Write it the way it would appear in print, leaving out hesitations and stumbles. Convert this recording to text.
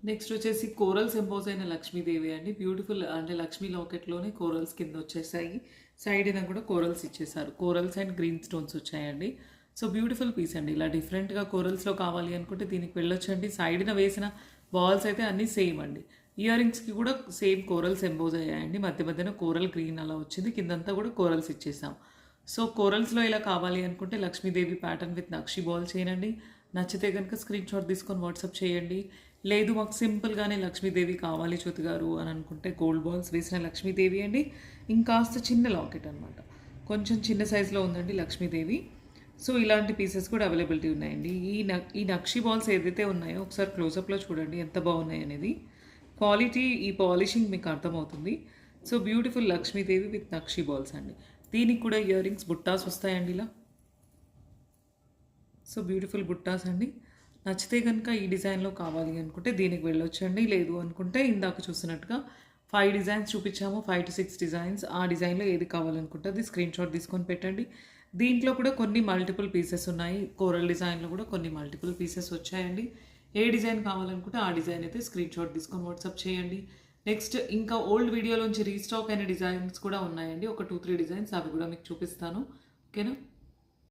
Next వచ్చేసి corals ఎంపోజ్ అయిన లక్ష్మీదేవి అండి. బ్యూటిఫుల్ అంటే లక్ష్మీ లాకెట్లోనే కోరల్స్ కింద వచ్చేసాయి. సైడ్న కూడా కోరల్స్ ఇచ్చేసారు. కోరల్స్ అండ్ గ్రీన్ స్టోన్స్ వచ్చాయండి. సో బ్యూటిఫుల్ పీస్ అండి. ఇలా డిఫరెంట్గా కోరల్స్లో కావాలి అనుకుంటే దీనికి వెళ్ళొచ్చండి. సైడ్న వేసిన బాల్స్ అయితే అన్నీ సేమ్ అండి. ఇయర్ రింగ్స్కి కూడా సేమ్ కోరల్స్ ఎంపోజ్ అయ్యాయండి. మధ్య మధ్యన కోరల్ గ్రీన్ అలా వచ్చింది. కిందంతా కూడా కోరల్స్ ఇచ్చేసాం. సో కోరల్స్లో ఇలా కావాలి అనుకుంటే Lakshmidevi pattern with nakshi ball చేయండి. నచ్చితే కనుక స్క్రీన్ షాట్ తీసుకొని వాట్సాప్ చేయండి. లేదు మాకు సింపుల్గానే లక్ష్మీదేవి కావాలి జ్యోతి గారు అని అనుకుంటే గోల్డ్ బాల్స్ వేసిన లక్ష్మీదేవి అండి. ఇంకాస్త చిన్న లాకెట్ అనమాట. కొంచెం చిన్న సైజులో ఉందండి లక్ష్మీదేవి. సో ఇలాంటి పీసెస్ కూడా అవైలబిలిటీ ఉన్నాయండి. ఈ నక్షి బాల్స్ ఏదైతే ఉన్నాయో ఒకసారి క్లోజప్లో చూడండి ఎంత బాగున్నాయి అనేది. క్వాలిటీ ఈ పాలిషింగ్ మీకు అర్థమవుతుంది. So beautiful Lakshmidevi with nakshi balls అండి. దీనికి కూడా ఇయర్ రింగ్స్ బుట్టాస్ వస్తాయండి ఇలా. సో బ్యూటిఫుల్ బుట్టాస్ అండి. నచ్చితే కనుక ఈ డిజైన్లో కావాలి అనుకుంటే దీనికి వెళ్ళొచ్చండి. లేదు అనుకుంటే ఇందాక చూసినట్టుగా 5 డిజైన్స్ చూపించాము, 5 to 6 డిజైన్స్. ఆ డిజైన్లో ఏది కావాలనుకుంటే అది స్క్రీన్ షాట్ తీసుకొని పెట్టండి. దీంట్లో కూడా కొన్ని మల్టిపుల్ పీసెస్ ఉన్నాయి. కోరల్ డిజైన్లో కూడా కొన్ని మల్టిపుల్ పీసెస్ వచ్చాయండి. ఏ డిజైన్ కావాలనుకుంటే ఆ డిజైన్ అయితే స్క్రీన్ షాట్ తీసుకొని వాట్సాప్ చేయండి. నెక్స్ట్ ఇంకా ఓల్డ్ వీడియోలోంచి రీస్టాక్ అయిన డిజైన్స్ కూడా ఉన్నాయండి. ఒక 2-3 డిజైన్స్ అవి కూడా మీకు చూపిస్తాను. ఓకేనా.